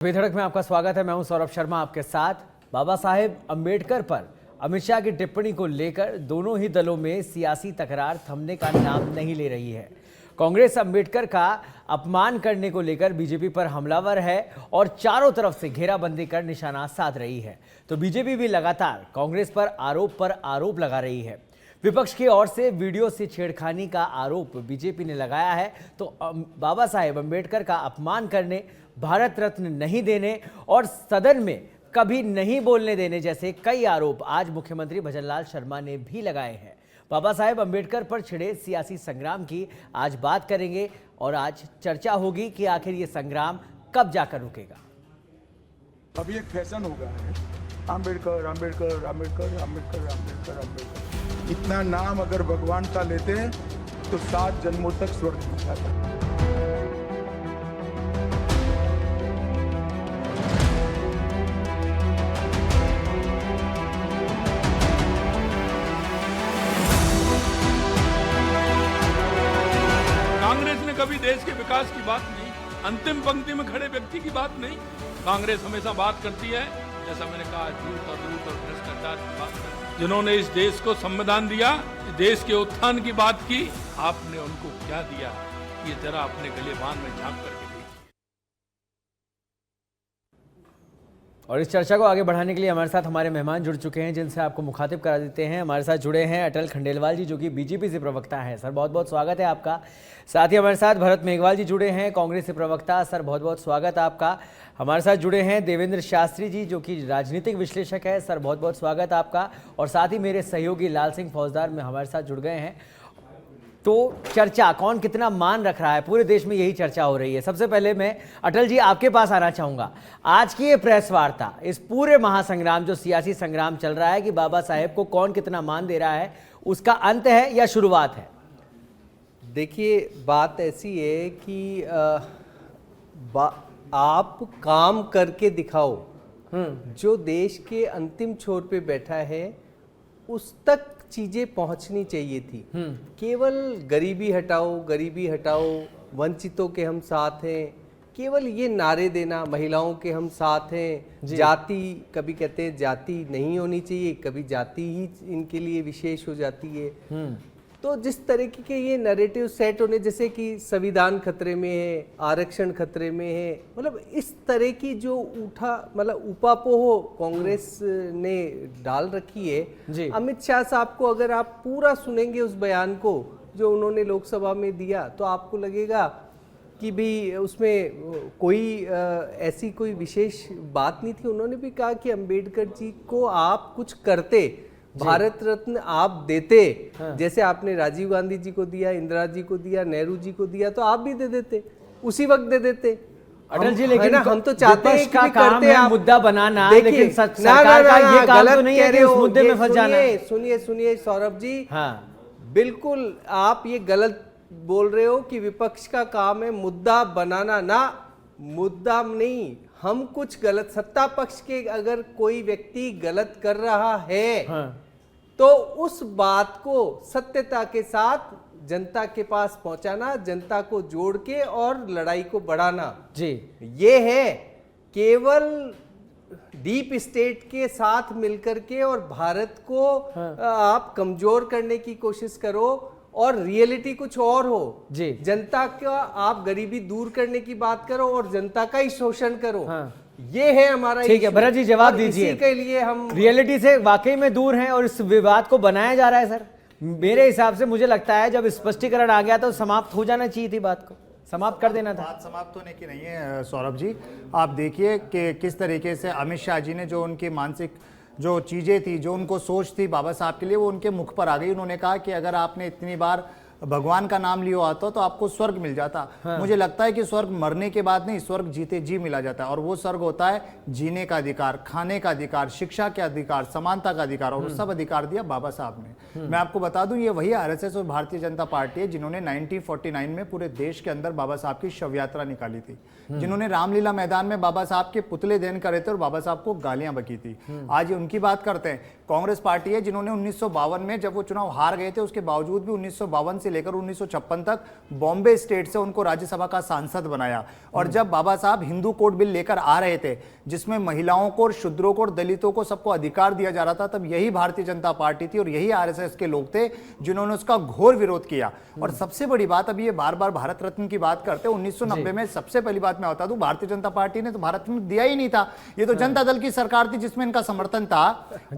बेधड़क में आपका स्वागत है। मैं हूं सौरभ शर्मा आपके साथ। बाबा साहेब अंबेडकर पर अमित शाह की टिप्पणी को लेकर दोनों ही दलों में सियासी तकरार थमने का नाम नहीं ले रही है। कांग्रेस अंबेडकर का अपमान करने को लेकर बीजेपी पर हमलावर है और चारों तरफ से घेराबंदी कर निशाना साध रही है, तो बीजेपी भी लगातार कांग्रेस पर आरोप लगा रही है। विपक्ष की ओर से वीडियो से छेड़खानी का आरोप बीजेपी ने लगाया है, तो बाबा साहेब अंबेडकर का अपमान करने, भारत रत्न नहीं देने और सदन में कभी नहीं बोलने देने जैसे कई आरोप आज मुख्यमंत्री भजनलाल शर्मा ने भी लगाए हैं। बाबा साहेब अंबेडकर पर छिड़े सियासी संग्राम की आज बात करेंगे और आज चर्चा होगी कि आखिर ये संग्राम कब जाकर रुकेगा। अभी एक फैशन हो गया है, अंबेडकर अंबेडकर अंबेडकर अंबेडकर अंबेडकर अंबेडकर। इतना नाम अगर भगवान का लेते हैं तो 7 जन्मों तक स्वर्ग मिल जाता है। कांग्रेस ने कभी देश के विकास की बात नहीं, अंतिम पंक्ति में खड़े व्यक्ति की बात नहीं। कांग्रेस हमेशा बात करती है, जैसा मैंने कहा, झूठ और लूट और भ्रष्टाचार की बात करती है। जिन्होंने इस देश को संविधान दिया, देश के उत्थान की बात की, आपने उनको क्या दिया, ये जरा अपने गले बांध में झांक करके देखिए। और इस चर्चा को आगे बढ़ाने के लिए हमारे साथ हमारे मेहमान जुड़ चुके हैं, जिनसे आपको मुखातिब करा देते हैं। हमारे साथ जुड़े हैं अटल खंडेलवाल जी, जो कि बीजेपी से प्रवक्ता हैं। सर, बहुत बहुत स्वागत है आपका। साथ ही हमारे साथ भरत मेघवाल जी जुड़े हैं, कांग्रेस से प्रवक्ता। सर, बहुत बहुत स्वागत है आपका। हमारे साथ जुड़े हैं देवेंद्र शास्त्री जी, जो कि राजनीतिक विश्लेषक है। सर, बहुत बहुत स्वागत है आपका। और साथ ही मेरे सहयोगी लाल सिंह फौजदार में हमारे साथ जुड़ गए हैं। तो चर्चा कौन कितना मान रख रहा है, पूरे देश में यही चर्चा हो रही है। सबसे पहले मैं अटल जी आपके पास आना चाहूँगा। आज की ये प्रेस वार्ता, इस पूरे महासंग्राम जो सियासी संग्राम चल रहा है कि बाबा साहेब को कौन कितना मान दे रहा है, उसका अंत है या शुरुआत है? देखिए, बात ऐसी है कि आप काम करके दिखाओ। जो देश के अंतिम छोर पे बैठा है उस तक चीजें पहुंचनी चाहिए थी। केवल गरीबी हटाओ, वंचितों के हम साथ हैं, केवल ये नारे देना, महिलाओं के हम साथ हैं, जाति, कभी कहते हैं जाति नहीं होनी चाहिए, कभी जाति ही इनके लिए विशेष हो जाती है। तो जिस तरीके के ये नैरेटिव सेट होने, जैसे कि संविधान खतरे में है, आरक्षण खतरे में है, मतलब इस तरह की जो उपापोह कांग्रेस ने डाल रखी है। अमित शाह साहब को अगर आप पूरा सुनेंगे उस बयान को जो उन्होंने लोकसभा में दिया, तो आपको लगेगा कि भी उसमें कोई ऐसी कोई विशेष बात नहीं थी। उन्होंने भी कहा कि अंबेडकर जी को आप कुछ करते, भारत रत्न आप देते, जैसे आपने राजीव गांधी जी को दिया, इंदिरा जी को दिया, नेहरू जी को दिया, तो आप भी दे देते, उसी वक्त दे देते। अटल जी, लेकिन हम तो चाहते हैं कि काम है मुद्दा बनाना, लेकिन सरकार का ये काम तो नहीं है कि उस मुद्दे में फंस जाना। सुनिए सौरभ जी, हाँ, बिल्कुल आप ये गलत बोल रहे हो कि विपक्ष का काम है मुद्दा बनाना। ना, मुद्दा नहीं, हम कुछ गलत, सत्ता पक्ष के अगर कोई व्यक्ति गलत कर रहा है, तो उस बात को सत्यता के साथ जनता के पास पहुंचाना, जनता को जोड़ के और लड़ाई को बढ़ाना जी, ये है। केवल डीप स्टेट के साथ मिलकर के और भारत को आप कमजोर करने की कोशिश करो और रियलिटी कुछ और हो जी। जनता का आप गरीबी दूर करने की बात करो और जनता का ही शोषण करो। ये है हमारा। ठीक है भरत जी, जवाब दीजिए। इसी के लिए हम रियलिटी से वाकई में दूर हैं और इस विवाद को बनाया जा रहा है। सर, मेरे हिसाब से मुझे लगता है जब स्पष्टीकरण आ गया तो समाप्त हो जाना चाहिए थी, बात को समाप्त कर देना था। बात समाप्त होने की नहीं है सौरभ जी। आप देखिए कि किस तरीके से अमित शाह जी ने जो उनकी मानसिक जो चीज़ें थी, जो उनको सोच थी बाबा साहब के लिए, वो उनके मुख पर आ गई। उन्होंने कहा कि अगर आपने इतनी बार भगवान का नाम लिया आता तो आपको स्वर्ग मिल जाता। मुझे लगता है कि स्वर्ग मरने के बाद नहीं, स्वर्ग जीते जी मिला जाता है। और वो स्वर्ग होता है जीने का अधिकार, खाने का अधिकार, शिक्षा के अधिकार, समानता का अधिकार, और वो सब अधिकार दिया बाबा साहब ने। मैं आपको बता दूं, ये वही आरएसएस और भारतीय जनता पार्टी है जिन्होंने 1949 में पूरे देश के अंदर बाबा साहब की शव यात्रा निकाली थी, जिन्होंने रामलीला मैदान में बाबा साहब के पुतले दहन करे थे और बाबा साहब को गालियां बकी थी। आज उनकी बात करते हैं। कांग्रेस पार्टी है जिन्होंने 1952 में जब वो चुनाव हार गए थे, उसके बावजूद भी 1952 से से लेकर 1956 तक बॉम्बे स्टेट से उनको राज्यसभा का सांसद बनाया। और जब बाबा साहब हिंदू कोड बिल लेकर आ रहे थे जिसमें महिलाओं को और शूद्रों को और दलितों को सबको अधिकार दिया जा रहा था, तब यही भारतीय जनता पार्टी थी और यही आरएसएस के लोग थे जिन्होंने उसका घोर विरोध किया। और सबसे बड़ी बात, अभी ये बार बार भारत रत्न की बात करते हैं, 1990 में सबसे पहली बात मैं बता दूं, भारतीय जनता पार्टी ने तो भारत रत्न दिया ही नहीं था। ये तो जनता दल की सरकार थी जिसमें इनका समर्थन था।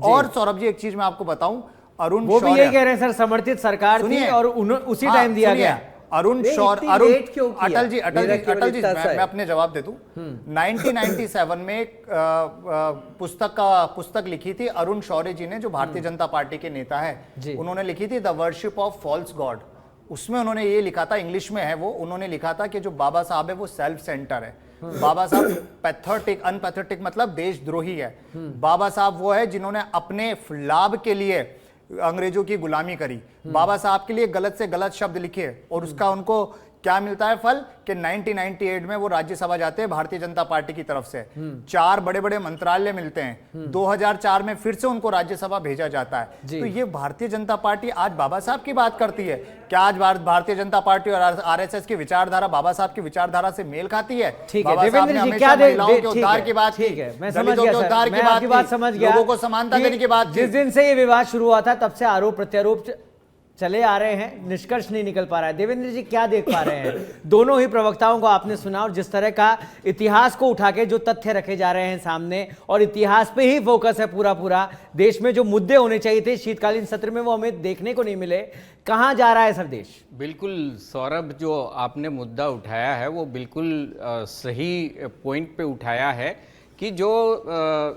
और सौरभ जी एक चीज मैं आपको बताऊं, अरुण वो भी यही कह रहे हैं सर, समर्थित सरकार थी और उसी टाइम दिया गया। अरुण शौर्य, अटल जी मैं अपने जवाब दे दूं। 1997 में एक पुस्तक लिखी थी अरुण शौर्य जी ने, जो भारतीय जनता पार्टी के नेता है। उन्होंने लिखी थी the worship of false god. उसमें उन्होंने ये लिखा था, इंग्लिश में है वो, उन्होंने लिखा था कि जो बाबा साहब है वो सेल्फ सेंटर है। बाबा साहब पैथेटिक, अनपैथेटिक मतलब देशद्रोही है। बाबा साहब वो है जिन्होंने अपने लाभ के लिए अंग्रेजों की गुलामी करी। बाबा साहब के लिए गलत से गलत शब्द लिखे और उसका उनको क्या मिलता है फल कि 1998 में वो राज्यसभा जाते हैं भारतीय जनता पार्टी की तरफ से। 4 बड़े बड़े मंत्रालय मिलते हैं। 2004 में फिर से उनको राज्यसभा भेजा जाता है। तो ये भारतीय जनता पार्टी आज बाबा साहब की बात करती है। क्या आज भारतीय जनता पार्टी और आरएसएस की विचारधारा बाबा साहब की विचारधारा से मेल खाती है? बाबा साहब ने हमेशा महिलाओं के उद्धार की बात की, दलितों के उद्धार की बात की, लोगों को समानता देने की बात की। जिस दिन से ये विवाद शुरू हुआ था तब से आरोप प्रत्यारोप चले आ रहे हैं, निष्कर्ष नहीं निकल पा रहा है। देवेंद्र जी क्या देख पा रहे हैं? दोनों ही प्रवक्ताओं को आपने सुना और जिस तरह का इतिहास को उठा के जो तथ्य रखे जा रहे हैं सामने, और इतिहास पे ही फोकस है पूरा देश में जो मुद्दे होने चाहिए थे शीतकालीन सत्र में वो हमें देखने को नहीं मिले। कहां जा रहा है सब देश? बिल्कुल सौरभ, जो आपने मुद्दा उठाया है वो बिल्कुल सही पॉइंट पे उठाया है कि जो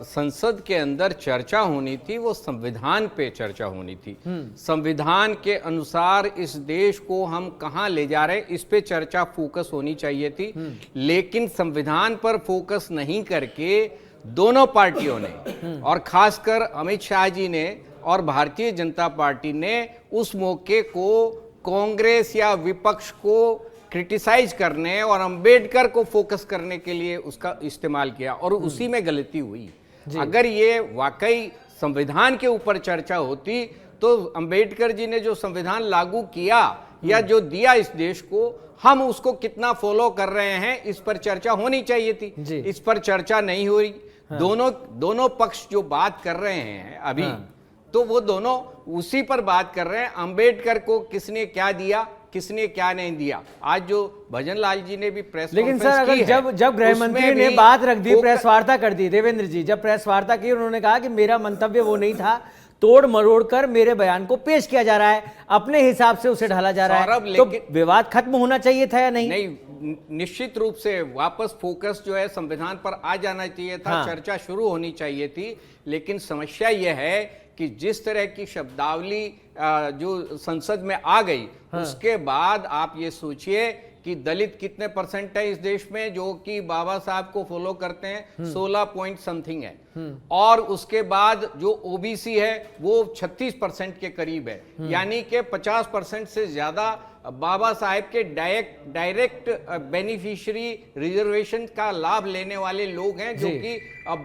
संसद के अंदर चर्चा होनी थी वो संविधान पे चर्चा होनी थी। संविधान के अनुसार इस देश को हम कहाँ ले जा रहे हैं इस पे चर्चा फोकस होनी चाहिए थी। लेकिन संविधान पर फोकस नहीं करके दोनों पार्टियों ने और खासकर अमित शाह जी ने और भारतीय जनता पार्टी ने उस मौके को कांग्रेस या विपक्ष को क्रिटिसाइज करने और अंबेडकर को फोकस करने के लिए उसका इस्तेमाल किया और उसी में गलती हुई। अगर ये वाकई संविधान के ऊपर चर्चा होती तो अंबेडकर जी ने जो संविधान लागू किया या जो दिया इस देश को, हम उसको कितना फॉलो कर रहे हैं इस पर चर्चा होनी चाहिए थी। इस पर चर्चा नहीं हुई। दोनों पक्ष जो बात कर रहे हैं अभी, तो वो दोनों उसी पर बात कर रहे हैं, अंबेडकर को किसने क्या दिया किसने क्या नहीं दिया। आज जो भजन लाल जी ने भी प्रेस लेकिन सर अगर जब गृह मंत्री ने बात रख दी, प्रेस वार्ता कर दी, देवेंद्र जी जब प्रेस वार्ता की उन्होंने कहा कि मेरा मंतव्य वो नहीं था, तोड़ मरोड़ कर मेरे बयान को पेश किया जा रहा है, अपने हिसाब से उसे ढाला जा रहा है, तो विवाद खत्म होना चाहिए था या नहीं? नहीं, निश्चित रूप से वापस फोकस जो है संविधान पर आ जाना चाहिए था। चर्चा शुरू होनी चाहिए थी। लेकिन समस्या यह है कि जिस तरह की शब्दावली जो संसद में आ गई, उसके बाद आप ये सोचिए कि दलित कितने परसेंट है इस देश में जो कि बाबा साहब को फॉलो करते हैं, 16 पॉइंट समथिंग है। और उसके बाद जो ओबीसी है वो 36% के करीब है। यानी कि 50% से ज्यादा बाबा साहब के डायरेक्ट बेनिफिशियरी रिजर्वेशन का लाभ लेने वाले लोग हैं, जो कि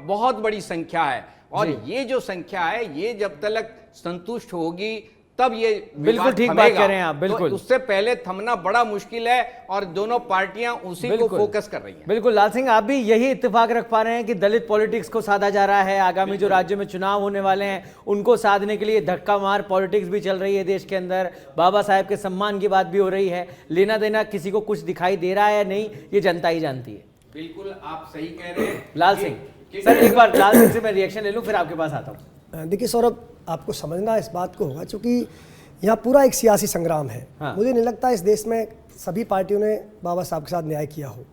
बहुत बड़ी संख्या है। और ये जो संख्या है ये जब तक संतुष्ट होगी तब ये बिल्कुल ठीक बात कह रहे हैं आप। बिल्कुल तो उससे पहले थमना बड़ा मुश्किल है और दोनों पार्टियां उसी को फोकस कर रही हैं। बिल्कुल लाल सिंह, आप भी यही इत्तेफाक रख पा रहे हैं कि दलित पॉलिटिक्स को साधा जा रहा है, आगामी जो राज्य में चुनाव होने वाले हैं उनको साधने के लिए धक्का मार पॉलिटिक्स भी चल रही है देश के अंदर, बाबा साहब के सम्मान की बात भी हो रही है, लेना देना किसी को कुछ दिखाई दे रहा है या नहीं ये जनता ही जानती है। बिल्कुल आप सही कह रहे हैं लाल सिंह। सर एक बार लाल सिंह से मैं रिएक्शन ले लूं फिर आपके पास आता हूं। देखिए सौरभ, आपको समझना इस बात को होगा क्योंकि यहाँ पूरा एक सियासी संग्राम है। मुझे नहीं लगता इस देश में सभी पार्टियों ने बाबा साहब के साथ न्याय किया हो।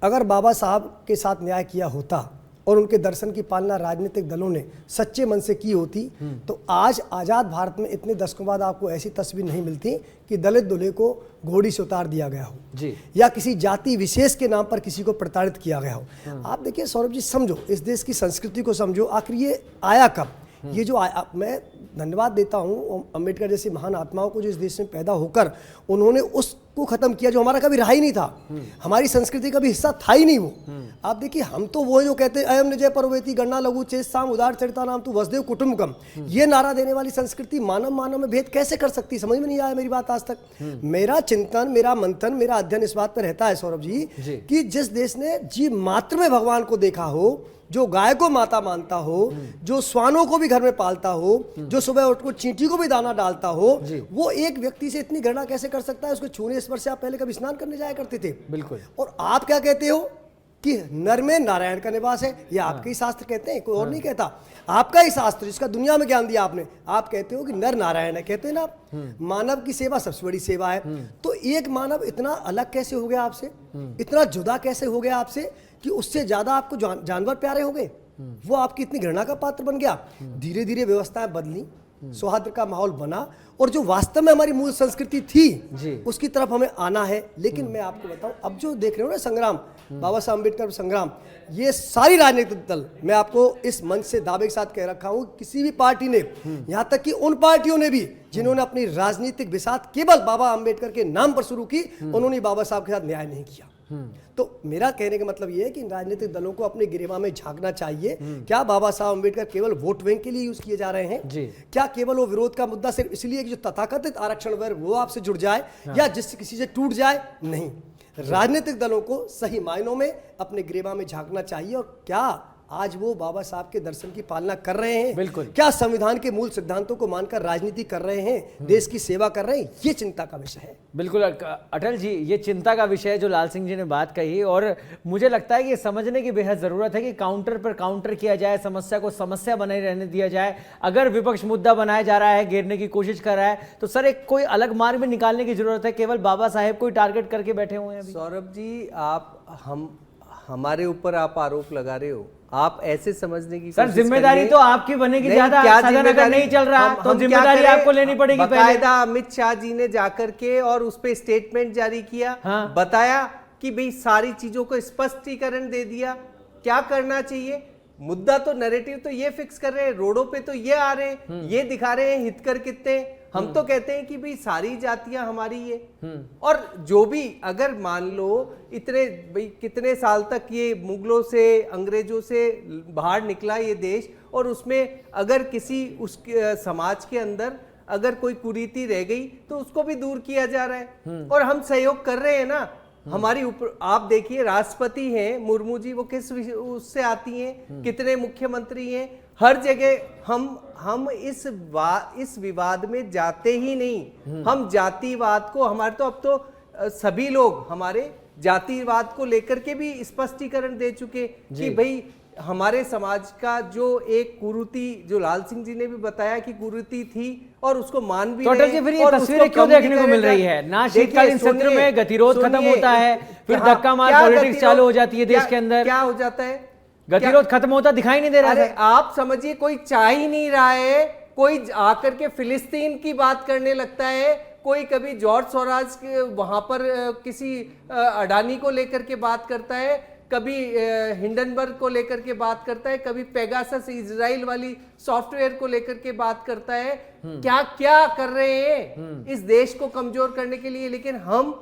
अगर बाबा साहब के साथ न्याय किया होता और उनके दर्शन की पालना राजनीतिक दलों ने सच्चे मन से की होती तो आज आज़ाद भारत में इतने दशकों बाद आपको ऐसी तस्वीर नहीं मिलती कि दलित दूल्हे को घोड़ी से उतार दिया गया हो जी, या किसी जाति विशेष के नाम पर किसी को प्रताड़ित किया गया हो। आप देखिए सौरभ जी, समझो इस देश की संस्कृति को समझो, आखिर ये आया कब? ये जो मैं धन्यवाद देता हूँ अम्बेडकर जैसी महान आत्माओं को जो इस देश में पैदा होकर उन्होंने उसको को खत्म किया जो हमारा कभी रहा ही नहीं था, हमारी संस्कृति का भी हिस्सा था ही नहीं वो। आप देखिए, हम तो वो है जो कहते हैं अयम निजय परवेती गणना लघु चेत साम उदार चरिता नाम तू वसुदेव कुटुंबकम, ये नारा देने वाली संस्कृति मानव मानव में भेद कैसे कर सकती, समझ में नहीं आया मेरी बात आज तक। मेरा चिंतन, मेरा मंथन, मेरा अध्ययन इस बात पर रहता है सौरभ जी कि जिस देश ने जीव मात्र में भगवान को देखा हो, जो गाय को माता मानता हो, जो श्वानों को भी घर में पालता हो, जो सुबह उठ को चींटी को भी दाना डालता हो, वो एक व्यक्ति से इतनी घृणा कैसे कर सकता है? उसको छूने स्पर्श से आप पहले कभी स्नान करने जाया करते थे। बिल्कुल। और आप क्या कहते हो कि नर में नारायण का निवास है, ये आपके ही शास्त्र कहते हैं, कोई और नहीं कहता। आपका ही शास्त्र जिसका दुनिया में ज्ञान दिया आपने, आप कहते हो कि नर नारायण है, कहते हैं ना आप। मानव की सेवा सबसे बड़ी सेवा है। तो एक मानव इतना अलग कैसे हो गया आपसे, इतना जुदा कैसे हो गया आपसे कि उससे ज्यादा आपको जानवर प्यारे हो गए, वो आपकी इतनी घृणा का पात्र बन गया। धीरे धीरे व्यवस्थाएं बदली, सौहार्द का माहौल बना, और जो वास्तव में हमारी मूल संस्कृति थी उसकी तरफ हमें आना है। लेकिन मैं आपको बताऊं, अब जो देख रहे हो ना संग्राम, बाबा साहब अम्बेडकर संग्राम, ये सारी राजनीतिक दल, मैं आपको इस मंच से दावे के साथ कह रखा हूं, किसी भी पार्टी ने, यहां तक कि उन पार्टियों ने भी जिन्होंने अपनी राजनीतिक बिसात केवल बाबा अम्बेडकर के नाम पर शुरू की, उन्होंने बाबा साहब के साथ न्याय नहीं किया। तो मेरा कहने का मतलब यह है कि इन राजनीतिक दलों को अपने गिरेवा में झांकना चाहिए। क्या बाबा साहब अम्बेडकर केवल वोट बैंक के लिए यूज किए जा रहे हैं? क्या केवल वो विरोध का मुद्दा सिर्फ इसलिए कि जो तथाकथित आरक्षण वर्ग वो आपसे जुड़ जाए या जिससे किसी से टूट जाए? नहीं, राजनीतिक दलों को सही मायनों में अपने गिरेवा में झांकना चाहिए। और क्या आज वो बाबा साहब के दर्शन की पालना कर रहे हैं? बिल्कुल। क्या संविधान के मूल सिद्धांतों को मानकर राजनीति कर रहे हैं, देश की सेवा कर रहे हैं? ये चिंता का विषय है। बिल्कुल अटल जी, ये चिंता का विषय है जो लाल सिंह जी ने बात कही, और मुझे लगता है कि ये समझने की बेहद ज़रूरत है कि काउंटर पर काउंटर किया जाए, समस्या को समस्या बने रहने दिया जाए। अगर विपक्ष मुद्दा बनाया जा रहा है, घेरने की कोशिश कर रहा है, तो सर एक कोई अलग मार्ग में निकालने की जरूरत है। केवल बाबा साहेब को ही टारगेट करके बैठे हुए हैं अभी। सौरभ जी, आप हमारे ऊपर आप आरोप लगा रहे हो, आप ऐसे समझने की सर जिम्मेदारी तो आपकी बनेगी ज्यादा। सदन अगर नहीं चल रहा तो जिम्मेदारी आपको लेनी पड़ेगी। बाकायदा अमित शाह जी ने जाकर के और उस पे स्टेटमेंट जारी किया, बताया कि भाई सारी चीजों को स्पष्टीकरण दे दिया क्या करना चाहिए। मुद्दा तो नैरेटिव तो ये फिक्स कर रहे हैं, रोडों पे तो ये आ रहे हैं, ये दिखा रहे हैं हितकर कितने। हम तो कहते हैं कि भाई सारी जातियां हमारी ये, और जो भी अगर मान लो इतने भाई कितने साल तक ये मुगलों से अंग्रेजों से बाहर निकला ये देश, और उसमें अगर किसी उस समाज के अंदर अगर कोई कुरीति रह गई तो उसको भी दूर किया जा रहा है, और हम सहयोग कर रहे हैं ना। हमारी ऊपर आप देखिए, राष्ट्रपति हैं मुर्मू जी, वो किस उससे आती हैं, कितने मुख्यमंत्री हैं, हर जगह हम इस विवाद में जाते ही नहीं। हम जातिवाद को, हमारे तो अब तो सभी लोग हमारे जातिवाद को लेकर के भी स्पष्टीकरण दे चुके कि भाई हमारे समाज का जो एक कुरीति, जो लाल सिंह जी ने भी बताया कि कुरीति थी, और उसको मान भी रहे हैं। फिर ये तस्वीरें क्यों देखने को मिल रही है? ना शीतकालीन सत्र में गतिरोध खत्म होता है, फिर धक्का मार पॉलिटिक्स चालू हो जाती है देश के अंदर। क्या हो जाता है? गतिरोध खत्म होता दिखाई नहीं दे रहा है। आप समझिए, कोई चाह ही नहीं रहा है, कोई आकर के फिलिस्तीन की बात करने लगता है, कोई कभी जॉर्ज सोराज के वहां पर किसी अडानी को लेकर के बात करता है, कभी हिंडनबर्ग को लेकर के बात करता है, कभी पेगासस इजराइल वाली सॉफ्टवेयर को लेकर के बात करता है। क्या क्या कर रहे हैं इस देश को कमजोर करने के लिए। लेकिन हम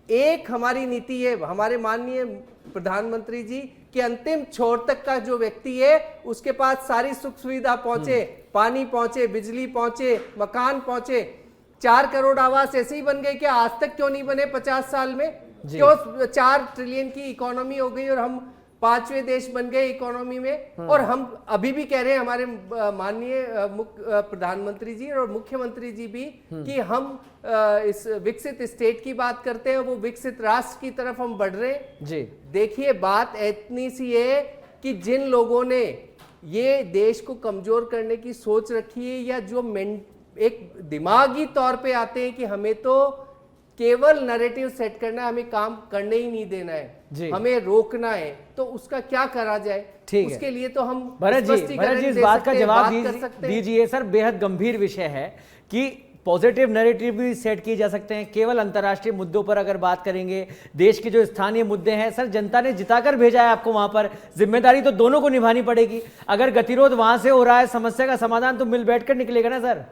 एक, हमारी नीति है, हमारे माननीय प्रधानमंत्री जी कि अंतिम छोर तक का जो व्यक्ति है उसके पास सारी सुख सुविधा पहुंचे, पानी पहुंचे, बिजली पहुंचे, मकान पहुंचे। 4 करोड़ आवास ऐसे ही बन गए क्या? आज तक क्यों नहीं बने 50 साल में? क्यों 4 ट्रिलियन की इकोनॉमी हो गई और हम 5वें देश बन गए इकोनॉमी में? और हम अभी भी कह रहे हैं, हमारे माननीय प्रधानमंत्री जी और मुख्यमंत्री जी भी, कि हम इस विकसित स्टेट की बात करते हैं, वो विकसित राष्ट्र की तरफ हम बढ़ रहे हैं जी। देखिए, बात इतनी सी है कि जिन लोगों ने ये देश को कमजोर करने की सोच रखी है, या जो एक दिमागी तौर पे आते हैं कि हमें तो केवल नैरेटिव सेट करना है, हमें काम करने ही नहीं देना है, हमें रोकना है, तो उसका क्या करा जाए? उसके लिए तो हम भरत जी इस बात का जवाब दीजिए। सर बेहद गंभीर विषय है कि पॉजिटिव नैरेटिव भी सेट किए जा सकते हैं। केवल अंतर्राष्ट्रीय मुद्दों पर अगर बात करेंगे, देश के जो स्थानीय मुद्दे हैं, सर जनता ने जिताकर भेजा है आपको वहां पर, जिम्मेदारी तो दोनों को निभानी पड़ेगी। अगर गतिरोध वहां से हो रहा है, समस्या का समाधान तो मिल बैठकर निकलेगा ना सर।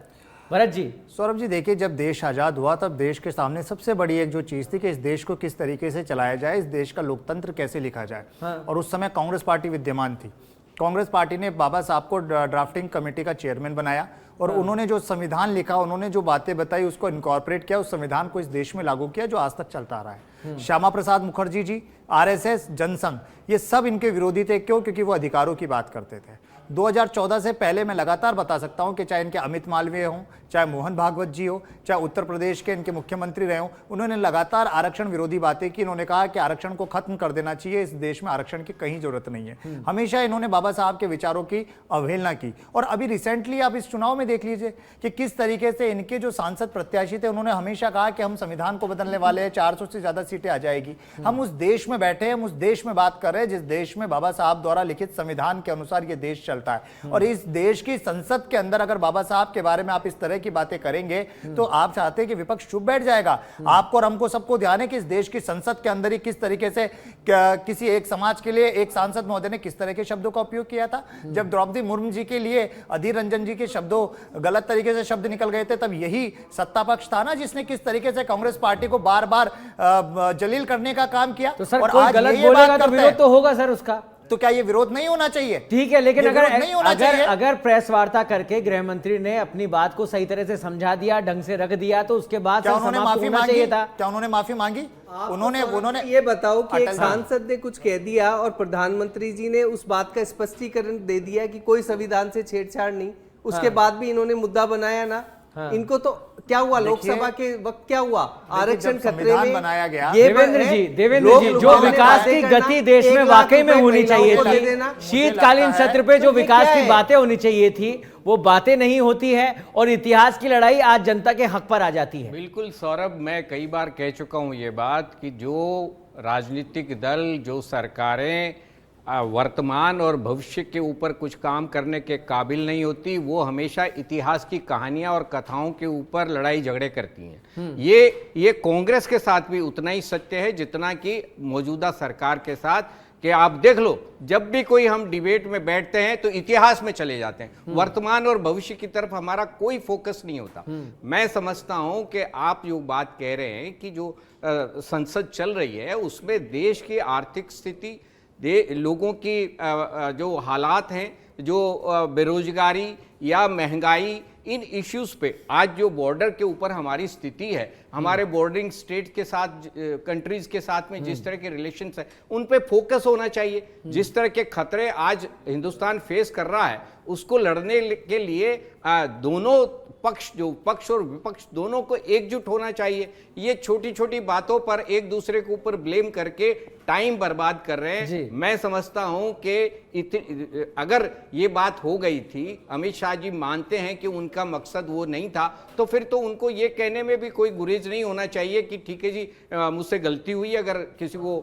भरत जी। सौरभ जी देखिए, जब देश आज़ाद हुआ तब देश के सामने सबसे बड़ी एक जो चीज़ थी कि इस देश को किस तरीके से चलाया जाए, इस देश का लोकतंत्र कैसे लिखा जाए। और उस समय कांग्रेस पार्टी विद्यमान थी। कांग्रेस पार्टी ने बाबा साहब को ड्राफ्टिंग कमेटी का चेयरमैन बनाया और उन्होंने जो संविधान लिखा, उन्होंने जो बातें बताई, उसको इनकॉर्पोरेट किया, उस संविधान को इस देश में लागू किया जो आज तक चलता आ रहा है। श्यामा प्रसाद मुखर्जी जी, आरएसएस, जनसंघ, ये सब इनके विरोधी थे। क्यों? क्योंकि वो अधिकारों की बात करते थे। 2014 से पहले मैं लगातार बता सकता हूं कि चाहे इनके अमित मालवीय हों, चाहे मोहन भागवत जी हो, चाहे उत्तर प्रदेश के इनके मुख्यमंत्री रहे हों, उन्होंने लगातार आरक्षण विरोधी बातें की। इन्होंने कहा कि आरक्षण को खत्म कर देना चाहिए, इस देश में आरक्षण की कहीं जरूरत नहीं है। हमेशा इन्होंने बाबा साहब के विचारों की अवहेलना की। और अभी रिसेंटली आप इस चुनाव में देख लीजिए कि किस तरीके से इनके जो सांसद प्रत्याशी थे, उन्होंने हमेशा कहा कि हम संविधान को बदलने वाले हैं, 400 से ज्यादा सीटें आ जाएगी। हम उस देश में बैठे हैं, हम उस देश में बात कर रहे हैं जिस देश में बाबा साहब द्वारा लिखित संविधान के अनुसार ये देश चलता है। और इस देश की संसद के अंदर अगर बाबा साहब के बारे में आप इस तरह की बातें करेंगे तो आप चाहते हैं कि विपक्ष चुप बैठ जाएगा। आपको और हमको सबको ध्यान है कि इस देश की संसद के अंदर ही किस तरीके से किसी एक समाज के लिए एक सांसद महोदय ने किस तरह के शब्दों का उपयोग किया था। जब द्रौपदी मुर्मू जी के लिए अधीर रंजन जी के शब्दों गलत तरीके से शब्द निकल गए थे, तब यही सत्ता पक्ष था ना जिसने किस तरीके से कांग्रेस पार्टी को बार बार जलील करने का काम किया। तो सर और कोई आज गलत ये बोलेगा बात तो करते विरोध हैं। तो होगा सर उसका। तो क्या ये विरोध नहीं होना चाहिए? ठीक है, लेकिन ये अगर विरोध नहीं होना चाहिए। अगर प्रेस वार्ता करके गृह मंत्री ने अपनी बात को सही तरह से समझा दिया, ढंग से रख दिया, तो उसके बाद क्या सर उन्होंने समाप्त माफी होना मांगी? चाहिए था। क्या उन्होंने माफी मांगी? उन्होंने ये बताओ कि एक अटल जी। सांसद ने कुछ कह दिया और प्रधानमंत्री जी ने उस बात का स्पष्टीकरण दे दिया कि कोई संविधान से छेड़छाड़ नहीं, उसके बाद भी इन्होंने मुद्दा बनाया ना। इनको तो क्या हुआ, लोकसभा के वक्त क्या हुआ, आरक्षण खतरे संविधान में बनाया गया। ये देवेंद्र जी, लोग जो लुभावने विकास बातें की करना, गति देश 1 में लाख वाकई में रुपए होनी चाहिए महिलाओं को दे थी, देना। शीतकालीन सत्र पे जो तो ये विकास क्या की है? बातें होनी चाहिए थी, वो बातें नहीं होती है और इतिहास की लड़ाई आज जनता के हक पर आ जाती है। बिल्कुल सौरभ, मैं कई बार कह चुका हूं ये बात कि जो राजनीतिक दल, जो सरकारें वर्तमान और भविष्य के ऊपर कुछ काम करने के काबिल नहीं होती, वो हमेशा इतिहास की कहानियां और कथाओं के ऊपर लड़ाई झगड़े करती हैं। ये कांग्रेस के साथ भी उतना ही सत्य है जितना कि मौजूदा सरकार के साथ, कि आप देख लो जब भी कोई हम डिबेट में बैठते हैं तो इतिहास में चले जाते हैं, वर्तमान और भविष्य की तरफ हमारा कोई फोकस नहीं होता। मैं समझता हूं कि आप जो बात कह रहे हैं कि जो संसद चल रही है उसमें देश की आर्थिक स्थिति, लोगों की जो हालात हैं, जो बेरोजगारी या महंगाई, इन इश्यूज पे आज जो बॉर्डर के ऊपर हमारी स्थिति है, हमारे बॉर्डरिंग स्टेट के साथ, कंट्रीज के साथ में जिस तरह के रिलेशंस है, उन पे फोकस होना चाहिए। जिस तरह के खतरे आज हिंदुस्तान फेस कर रहा है उसको लड़ने के लिए दोनों पक्ष, जो पक्ष और विपक्ष, दोनों को एकजुट होना चाहिए। ये छोटी छोटी बातों पर एक दूसरे के ऊपर ब्लेम करके टाइम बर्बाद कर रहे हैं। मैं समझता हूं कि अगर ये बात हो गई थी, अमित शाह जी मानते हैं कि उनका मकसद वो नहीं था, तो फिर तो उनको ये कहने में भी कोई गुरेज नहीं होना चाहिए कि ठीक है जी, मुझसे गलती हुई, अगर किसी को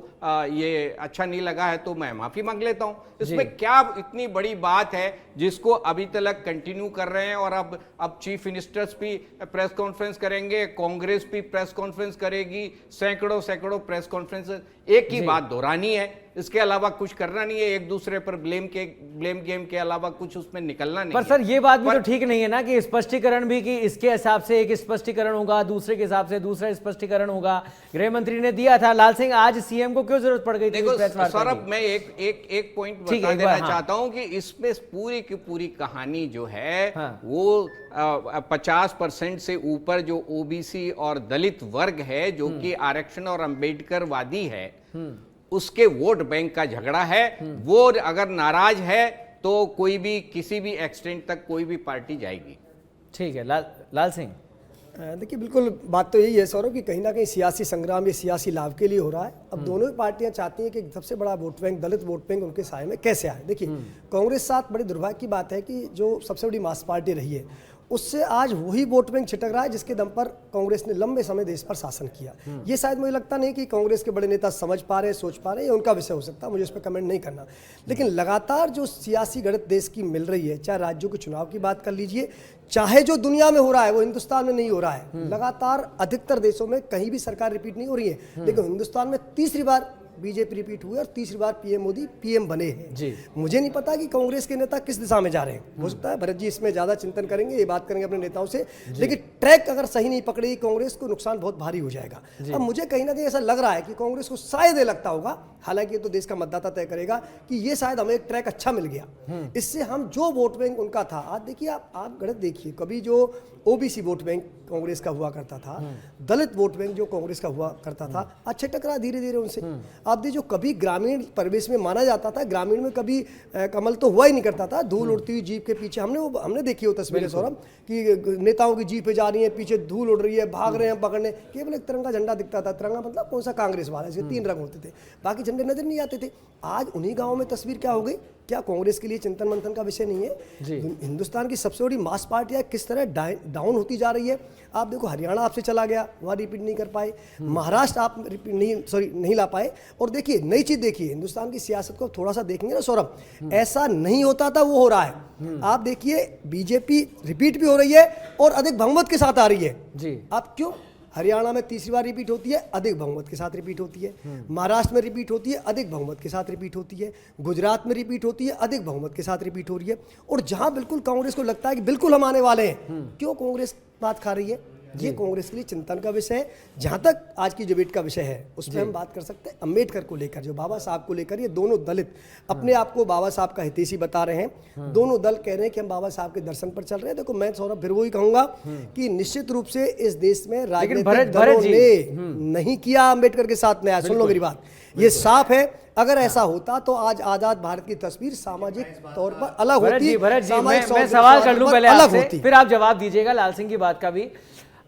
ये अच्छा नहीं लगा है तो मैं माफी मांग लेता हूं। इसमें क्या इतनी बड़ी बात है जिसको अभी तक कंटिन्यू कर रहे हैं? और अब चीफ मिनिस्टर्स भी प्रेस कॉन्फ्रेंस करेंगे, कांग्रेस भी प्रेस कॉन्फ्रेंस करेगी, सैकड़ों प्रेस कॉन्फ्रेंस, एक ही बात दोहरानी है, इसके अलावा कुछ करना नहीं है, एक दूसरे पर ब्लेम गेम के अलावा कुछ उसमें निकलना नहीं। पर सर ये बात भी तो ठीक नहीं है ना कि स्पष्टीकरण भी, कि इसके हिसाब से एक स्पष्टीकरण होगा, दूसरे के हिसाब से दूसरा स्पष्टीकरण होगा। गृह मंत्री ने दिया था। लाल सिंह, आज सीएम को क्यों जरूरत पड़ गई थी? देखो सौरभ, मैं एक पॉइंट बता देना चाहता हूं कि इसमें पूरी की पूरी कहानी जो है वो 50% से ऊपर जो ओबीसी और दलित वर्ग है, जो कि आरक्षण और अंबेडकरवादी है, उसके वोट बैंक का झगड़ा है। वो अगर नाराज है तो कोई भी किसी भी एक्सटेंट तक कोई भी पार्टी जाएगी। ठीक है। लाल सिंह, देखिए बिल्कुल बात तो यही है सौरभ कि कहीं ना कहीं सियासी संग्राम ये सियासी लाभ के लिए हो रहा है। अब दोनों ही पार्टियां चाहती हैं कि सबसे बड़ा वोट बैंक, दलित वोट बैंक उनके साए में कैसे आए। देखिए कांग्रेस साथ बड़ी दुर्भाग्य की बात है कि जो सबसे बड़ी मास पार्टी रही है उससे आज वही वोट बैंक छिटक रहा है जिसके दम पर कांग्रेस ने लंबे समय देश पर शासन किया। ये शायद मुझे लगता नहीं कि कांग्रेस के बड़े नेता समझ पा रहे, सोच पा रहे, ये उनका विषय हो सकता है, मुझे इस पर कमेंट नहीं करना। लेकिन लगातार जो सियासी गणित देश की मिल रही है, चाहे राज्यों के चुनाव की बात कर लीजिए, चाहे जो दुनिया में हो रहा है वो हिंदुस्तान में नहीं हो रहा है। लगातार अधिकतर देशों में कहीं भी सरकार रिपीट नहीं हो रही है, लेकिन हिंदुस्तान में तीसरी बार बीजेपी रिपीट हुई और तीसरी बार पीएम मोदी पीएम बने हैं। जी। मुझे नहीं पता कि कांग्रेस के नेता किस दिशा में जा रहे हैं, हो सकता है भरत जी इसमें ज्यादा चिंतन करेंगे, ये बात करेंगे अपने नेताओं से, लेकिन ट्रैक अगर सही नहीं पकड़ेगी कांग्रेस को नुकसान बहुत भारी हो जाएगा। अब मुझे कहीं ना कहीं ऐसा लग रहा है कि कांग्रेस को शायद ये लगता होगा, हालांकि ये तो देश का मतदाता तय करेगा, कि ये शायद हमें एक ट्रैक अच्छा मिल गया, इससे हम जो वोट बैंक उनका था, आज देखिए आप गणित देखिए, कभी जो ओबीसी वोट बैंक कांग्रेस का हुआ करता था, दलित वोट बैंक जो कांग्रेस का हुआ करता था, अच्छे टकरा धीरे धीरे उनसे। आप देखिए जो कभी ग्रामीण परिवेश में माना जाता था, ग्रामीण में कभी कमल तो हुआ ही नहीं करता था, धूल उड़ती हुई जीप के पीछे, हमने देखी हो तस्वीरें सौरभ कि नेताओं की जीपें जा रही है, पीछे धूल उड़ रही है, भाग रहे हैं पकड़ने, केवल एक तिरंगा झंडा दिखता था। तिरंगा मतलब कौन सा, कांग्रेस वाला, इसके 3 रंग होते थे, बाकी झंडे नजर नहीं आते थे। आज उन्हीं गाँव में तस्वीर क्या हो गई, क्या कांग्रेस के लिए चिंतन मंथन का विषय नहीं है? हिंदुस्तान की सबसे बड़ी मास पार्टियां किस तरह डाउन होती जा रही है। आप देखो हरियाणा आपसे चला गया, वहाँ रिपीट नहीं कर पाए, महाराष्ट्र आप रिपीट नहीं ला पाए। और देखिए नई चीज देखिए, हिंदुस्तान की सियासत को थोड़ा सा देखेंगे ना सौरभ, ऐसा नहीं होता था वो हो रहा है। आप देखिए बीजेपी रिपीट भी हो रही है और अधिक बहुमत के साथ आ रही है जी। आप क्यों, हरियाणा में तीसरी बार रिपीट होती है, अधिक बहुमत के साथ रिपीट होती है, महाराष्ट्र में रिपीट होती है, अधिक बहुमत के साथ रिपीट होती है, गुजरात में रिपीट होती है, अधिक बहुमत के साथ रिपीट हो रही है। और जहां बिल्कुल कांग्रेस को लगता है कि बिल्कुल हम आने वाले हैं, क्यों कांग्रेस बात खा रही है? ये कांग्रेस के लिए चिंतन का विषय है। जहां तक आज की डिबेट का विषय है उसमें हम बात कर सकते हैं अम्बेडकर को लेकर, जो बाबा साहब को लेकर, ये दोनों दलित अपने आप को बाबा साहब का हितैषी बता रहे हैं, दोनों दल कह रहे हैं कि हम बाबा साहब के दर्शन पर चल रहे हैं। देखो मैं सौरभ फिर वही कहूंगा कि निश्चित रूप से इस देश में राजनीतिक दलों ने नहीं किया अम्बेडकर के साथ न्याय। सुन लो मेरी बात, ये साफ है। अगर ऐसा होता तो आज आजाद भारत की तस्वीर सामाजिक तौर पर अलग होती। भरत जी मैं सवाल कर लूं पहले आपसे, फिर आप जवाब दीजिएगा लाल सिंह की बात का भी।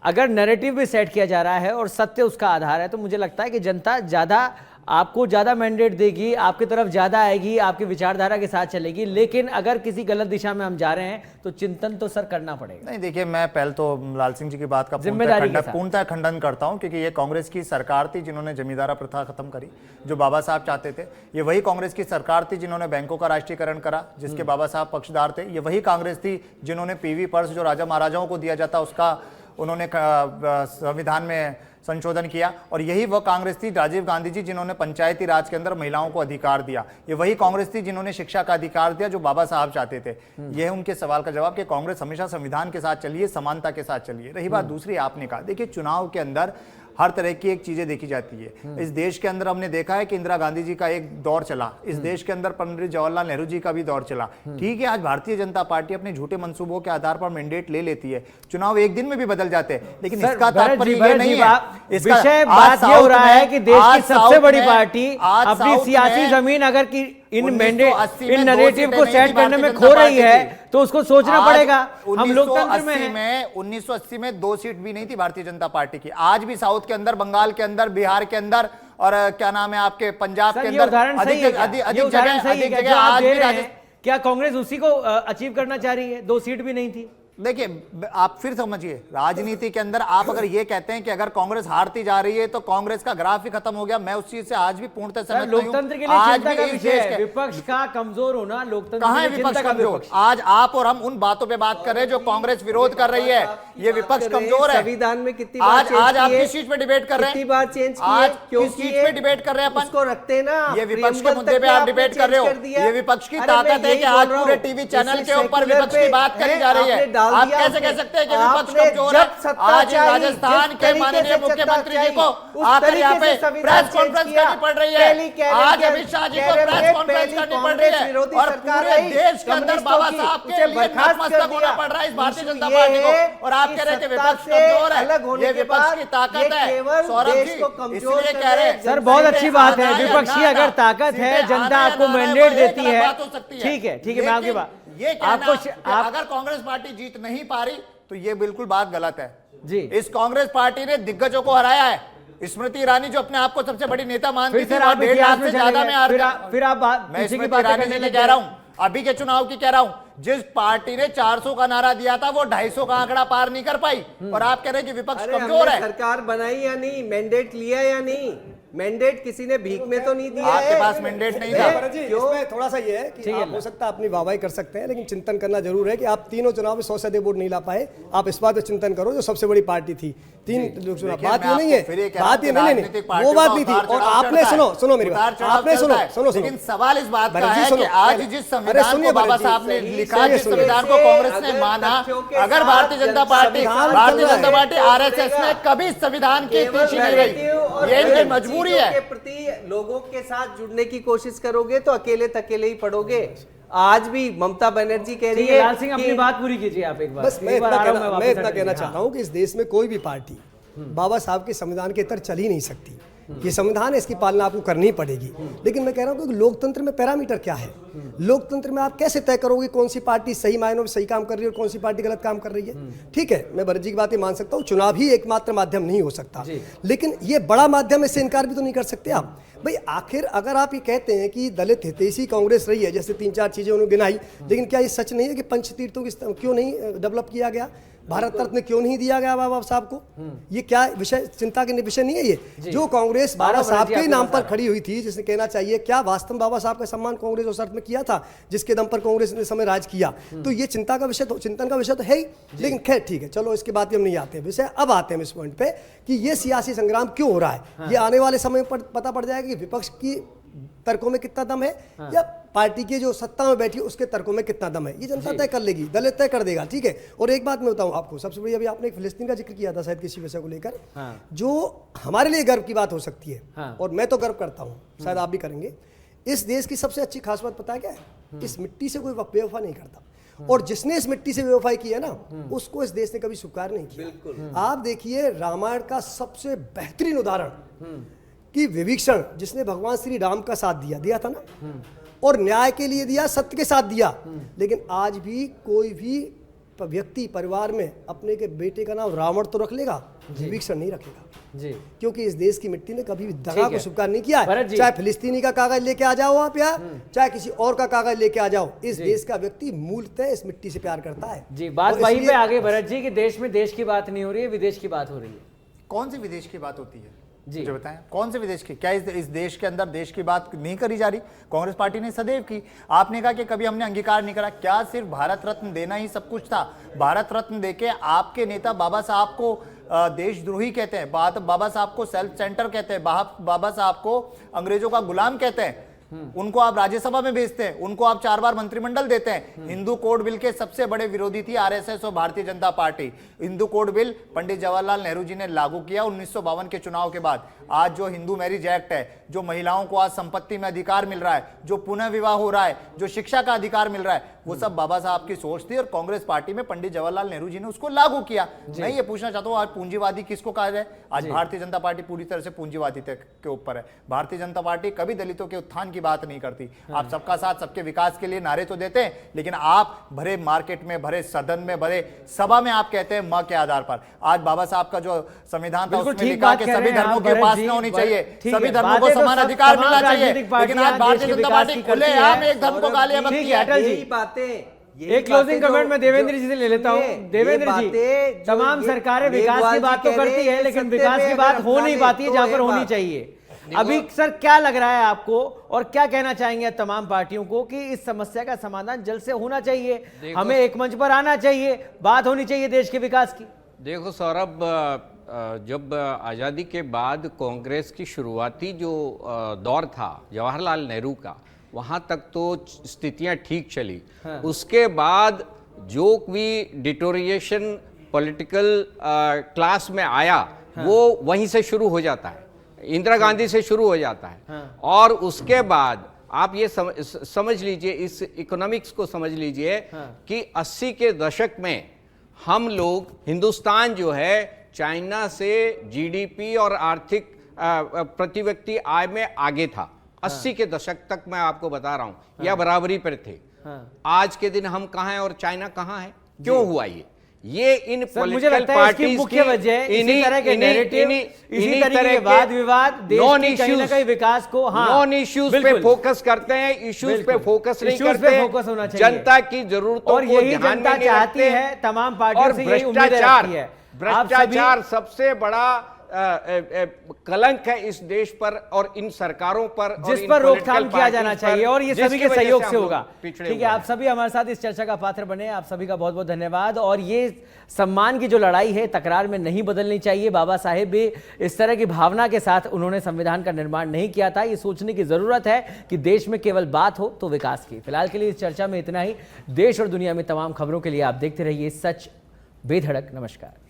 अगर नैरेटिव भी सेट किया जा रहा है और सत्य उसका आधार है, तो मुझे लगता है कि जनता आपको ज्यादा मैंडेट देगी, आपकी तरफ ज्यादा आएगी, आपकी विचारधारा के साथ चलेगी। लेकिन अगर किसी गलत दिशा में हम जा रहे हैं तो चिंतन तो सर करना पड़ेगा। नहीं देखिए, मैं पहले तो लाल सिंह जी की बात का पूर्णतः खंडन करता हूं, क्योंकि ये कांग्रेस की सरकार थी जिन्होंने जमींदारा प्रथा खत्म करी, जो बाबा साहब चाहते थे। ये वही कांग्रेस की सरकार थी जिन्होंने बैंकों का राष्ट्रीयकरण करा, जिसके बाबा साहब पक्षधार थे। ये वही कांग्रेस थी जिन्होंने पीवी पर्स जो राजा महाराजाओं को दिया जाता उसका उन्होंने संविधान में संशोधन किया। और यही वह कांग्रेस थी, राजीव गांधी जी, जिन्होंने पंचायती राज के अंदर महिलाओं को अधिकार दिया। ये वही कांग्रेस थी जिन्होंने शिक्षा का अधिकार दिया, जो बाबा साहब चाहते थे। यह है उनके सवाल का जवाब कि कांग्रेस हमेशा संविधान के साथ चलिए, समानता के साथ चलिए। रही बात दूसरी, आपने कहा देखिए चुनाव के अंदर हर तरह की एक चीजें देखी जाती है। इस देश के अंदर हमने देखा है कि इंदिरा गांधी जी का एक दौर चला, इस देश के अंदर पंडित जवाहरलाल नेहरू जी का भी दौर चला। ठीक है, आज भारतीय जनता पार्टी अपने झूठे मंसूबों के आधार पर मैंडेट ले लेती है, चुनाव एक दिन में भी बदल जाते हैं, लेकिन इसका तात्पर्य ये नहीं है। इसका विषय बात ये हो रहा है कि देश की सबसे बड़ी पार्टी अपनी सियासी जमीन अगर की इन मैंडेट, इन नैरेटिव को सेट करने में खो रही है, तो उसको सोचना पड़ेगा। हम लोकतंत्र में हैं। 1980 में 2 सीट भी नहीं थी भारतीय जनता पार्टी की। आज भी साउथ के अंदर, बंगाल के अंदर, बिहार के अंदर और क्या नाम है आपके पंजाब के अंदर अधिक जगह आज भी। क्या कांग्रेस उसी को अचीव करना चाह रही है? 2 सीट भी नहीं थी। देखिए आप फिर समझिए, राजनीति के अंदर आप अगर ये कहते हैं कि अगर कांग्रेस हारती जा रही है तो कांग्रेस का ग्राफ ही खत्म हो गया, मैं उस चीज से आज भी पूर्णतः सहमत नहीं हूं। लोकतंत्र के लिए चिंता का विषय है, विपक्ष का कमजोर होना लोकतंत्र कहां है विपक्ष कमजोर? आज आप और हम उन बातों पे बात कर रहे हैं जो कांग्रेस विरोध कर रही है। ये विपक्ष कमजोर है। संविधान में कितनी आज आप किस चीज पे डिबेट कर रहे हैं? कितनी बार चेंज किए? आज किस चीज पे डिबेट कर रहे हैं अपन? उसको रखते ना, ये विपक्ष के मुद्दे पे आप डिबेट कर रहे हो। ये विपक्ष की ताकत है कि आज पूरे टीवी चैनल के ऊपर विपक्ष की बात करी जा रही है। आप कैसे कह सकते हैं कि विपक्ष कमजोर है? आज राजस्थान के माननीय मुख्यमंत्री जी को आकर यहाँ पे प्रेस कॉन्फ्रेंस करनी पड़ रही है। आज अमित शाह जी को प्रेस कॉन्फ्रेंस करनी पड़ रही है और पूरे देश के अंदर बाबा साहब के लिए नतमस्तक होना पड़ रहा है इस भारतीय जनता पार्टी को। और आप कह रहे थे विपक्ष कमजोर है, ये विपक्ष की ताकत है। सौरभ जी इसलिए कह रहे हैं सर, बहुत अच्छी बात है। विपक्ष की अगर ताकत है, जनता आपको मैंडेट देती है, ठीक है, ठीक है, मैं आपकी बात ये कहना आप अगर कांग्रेस पार्टी जीत नहीं पा रही तो ये बिल्कुल बात गलत है जी। इस कांग्रेस पार्टी ने दिग्गजों को हराया है। स्मृति ईरानी जो अपने आप को सबसे बड़ी नेता मानती थी, 1.5 लाख से ज्यादा में हार गई। फिर आप मैं स्मृति ईरानी के लिए कह रहा हूं, अभी के चुनाव की कह रहा हूं, जिस पार्टी ने 400 का नारा दिया था वो 250 का आंकड़ा पार नहीं कर पाई, और आप कह रहे हैं कि विपक्ष अरे कमजोर हमने है। सरकार बनाई या नहीं, मैंडेट लिया या नहीं? मैंडेट किसी ने भीख में तो नहीं दिया आपके है। पास मैंडेट नहीं था। भरत जी, इसमें थोड़ा सा ये है कि आप हो सकता है अपनी वाहवाही कर सकते हैं, लेकिन चिंतन करना जरूर है कि आप तीनों चुनाव में 100 से अधिक वोट नहीं ला पाए। आप इस बात पर चिंतन करो, जो सबसे बड़ी पार्टी थी 3 लोकसभा, बात ये नहीं है, बात ये नहीं, वो बात नहीं थी। और आपने सुनो मेरी बात, आपने सुनो, लेकिन सवाल इस बात का है सुनो, कि आज जिस संविधान को बाबा साहब ने लिखा, जिस संविधान को कांग्रेस ने माना, अगर भारतीय जनता पार्टी आरएसएस में कभी संविधान के पीछे नहीं रही, ये इनकी मजबूरी है। के प्रति लोगों के साथ जुड़ने की कोशिश करोगे तो अकेले तकेले ही पड़ोगे। आज भी ममता बनर्जी कह रही है लाल सिंह, अपनी बात पूरी कीजिए आप एक बार। बस मैं एक बार आ रहा हूं, मैं वापस इतना आने कहना दीजिए। चाह रहा हूं कि इस देश में कोई भी पार्टी बाबा साहब के संविधान के तहत चल ही नहीं सकती। ये संविधान है, इसकी पालना आपको करनी ही पड़ेगी। लेकिन मैं कह रहा हूं कि लोकतंत्र में पैरामीटर क्या है? लोकतंत्र में आप कैसे तय करोगे कौन सी पार्टी सही मायनों में सही काम कर रही है और कौन सी पार्टी गलत काम कर रही है? ठीक है, मैं भरत जी की बात मान सकता हूँ, चुनाव ही एकमात्र माध्यम नहीं हो सकता, लेकिन ये बड़ा माध्यम, इससे इनकार भी तो नहीं कर सकते आप। भाई आखिर अगर आप ये कहते हैं कि दलित हितैषी कांग्रेस रही है, जैसे 3-4 चीजें उन्होंने गिनाई, लेकिन क्या ये सच नहीं है कि पंचतीर्थों की क्यों नहीं डेवलप किया गया? भारत रत्न क्यों नहीं दिया गया बाबा साहब को? ये क्या विषय, चिंता के विषय नहीं है ये? जो कांग्रेस बाबा साहब के नाम पर खड़ी हुई थी, जिसे कहना चाहिए, क्या वास्तव में बाबा साहब का सम्मान कांग्रेस उस अर्थ में किया था जिसके दम पर कांग्रेस ने समय राज किया? तो ये चिंता का विषय, तो चिंतन का विषय तो है ही। लेकिन खैर ठीक है, चलो इसके बाद हम नहीं आते विषय। अब आते हैं इस पॉइंट पे कि ये सियासी संग्राम क्यों हो रहा है। ये आने वाले समय पर पता पड़ जाएगा कि विपक्ष की तर्कों में कितना दम है या पार्टी के जो सत्ता में बैठी है उसके तर्कों में कितना दम है, ये जनता तय कर लेगी, दलित तय कर देगा। ठीक है। और एक बात मैं बताऊं आपको, सबसे बड़ी, अभी आपने एक फिलिस्तीन का जिक्र किया था शायद किसी विषय को लेकर, जो हमारे लिए गर्व की बात हो सकती है, और मैं तो गर्व करता हूं, शायद आप भी करेंगे। इस देश की सबसे अच्छी खास बात पता है क्या है? इस मिट्टी से कोई बेवफा नहीं करता, और जिसने इस मिट्टी से बेवफाई की है ना, उसको इस देश ने कभी स्वीकार नहीं किया। आप देखिए, रामायण का सबसे बेहतरीन उदाहरण कि विभीषण, जिसने भगवान श्री राम का साथ दिया था ना, और न्याय के लिए दिया, सत्य के साथ दिया, लेकिन आज भी कोई भी व्यक्ति परिवार में अपने के बेटे का नाम रावण तो रख लेगा, विभीषण नहीं रखेगा जी, क्योंकि इस देश की मिट्टी ने कभी भी दगा को स्वीकार नहीं किया है। चाहे फिलिस्तीनी का कागज लेके आ जाओ आप, या चाहे किसी और का कागज लेके आ जाओ, इस देश का व्यक्ति मूलतः इस मिट्टी से प्यार करता है जी। बात वहीं पे आगे भरत जी कि देश में देश की बात नहीं हो रही है, विदेश की बात हो रही है। कौन सी विदेश की बात होती है जी, जो बताएं, कौन से विदेश की? क्या इस देश के अंदर देश की बात नहीं करी जा रही? कांग्रेस पार्टी ने सदैव की। आपने कहा कि कभी हमने अंगीकार नहीं करा। क्या सिर्फ भारत रत्न देना ही सब कुछ था? भारत रत्न देके आपके नेता बाबा साहब को देशद्रोही कहते हैं, बाबा साहब को सेल्फ सेंटर कहते हैं, बाबा साहब को अंग्रेजों का गुलाम कहते हैं, उनको आप राज्यसभा में भेजते हैं, उनको आप 4 बार मंत्रिमंडल देते हैं। हिंदू कोड बिल के सबसे बड़े विरोधी थी आरएसएस और Bharatiya Janata party. Hindu code bill Pandit Jawaharlal Nehru ji ने लागू किया 1952 के चुनाव के बाद। आज जो हिंदू मैरिज एक्ट है, जो महिलाओं को आज संपत्ति में अधिकार मिल रहा है, जो पुनः विवाह हो रहा है, जो शिक्षा का अधिकार मिल रहा है, वो सब बाबा साहब की सोच थी, और कांग्रेस पार्टी में पंडित जवाहरलाल नेहरू जी ने उसको लागू किया। मैं ये पूछना चाहता हूँ, आज पूंजीवादी किसको कहा जाए? आज भारतीय जनता पार्टी पूरी तरह से पूंजीवादी के ऊपर है। भारतीय जनता पार्टी कभी दलितों के उत्थान की बात नहीं करती। आप सबका साथ, सबके विकास के लिए नारे तो देते हैं, लेकिन आप भरे मार्केट में, भरे सदन में, भरे सभा में आप कहते हैं मां के आधार पर। आज बाबा साहब का जो संविधान था उसमें लिखा कि सभी धर्मों की उपासना होनी चाहिए, सभी धर्मों को समान अधिकार मिलना चाहिए, लेकिन आज भारतीय जनता पार्टी खुलेआम एक धर्म को गालियां बकती है। अटल जी, एक क्लोजिंग कमेंट मैं देवेंद्र जी से ले लेता हूँ। देवेंद्र जी, तमाम सरकारें विकास की बात तो करती है, लेकिन विकास की बात हो नहीं पाती है जहां पर होनी चाहिए। अभी सर क्या लग रहा है आपको, और क्या कहना चाहेंगे तमाम पार्टियों को कि इस समस्या का समाधान जल्द से होना चाहिए, हमें एक मंच पर आना चाहिए, बात होनी चाहिए देश के विकास की? देखो सौरभ, जब आज़ादी के बाद कांग्रेस की शुरुआती जो दौर था जवाहरलाल नेहरू का, वहाँ तक तो स्थितियाँ ठीक चली। उसके बाद जो भी डिटोरिएशन पॉलिटिकल क्लास में आया, वो वहीं से शुरू हो जाता है, इंदिरा गांधी से शुरू हो जाता है। और उसके बाद आप ये समझ लीजिए, इस इकोनॉमिक्स को समझ लीजिए कि 80 के दशक में हम लोग, हिंदुस्तान जो है चाइना से जीडीपी और आर्थिक प्रति व्यक्ति आय में आगे था। 80 के दशक तक मैं आपको बता रहा हूं, या बराबरी पर थे। आज के दिन हम कहां हैं और चाइना कहां है? क्यों हुआ ये? ये इन सर, मुझे पॉलिटिकल लगता है इसकी पार्टीज मुख्य वजह इसी तरह के नैरेटिव, इसी तरह के वाद विवाद देश के कहीं ना कहीं विकास को, हाँ, नॉन इश्यूज पे बिल्कुल। फोकस करते हैं, इश्यूज पे फोकस नहीं Issues पे करते, फोकस होना चाहिए। जनता की जरूरतों और को यही ध्यान में जनता नहीं चाहती रखते। है, तमाम पार्टियों और से यही उम्मीदें रखती है। आप सभी भ्रष्टाचार सबसे बड़ा कलंक है इस देश पर और इन सरकारों पर, और जिस इन पर political रोकथाम किया जाना parties चाहिए, पर, और ये सभी जिसकी के वजह सहयोग हम से लोग होगा। पिछड़े ठीक है, हुए आप सभी हमारे साथ इस चर्चा का पात्र बने, आप सभी का बहुत बहुत धन्यवाद। और ये सम्मान की जो लड़ाई है तकरार में नहीं बदलनी चाहिए। बाबा साहेब भी इस तरह की भावना के साथ उन्होंने संविधान का निर्माण नहीं किया था। ये सोचने की जरूरत है कि देश में केवल बात हो तो विकास की। फिलहाल के लिए इस चर्चा में इतना ही। देश और दुनिया में तमाम खबरों के लिए आप देखते रहिए सच बेधड़क। नमस्कार।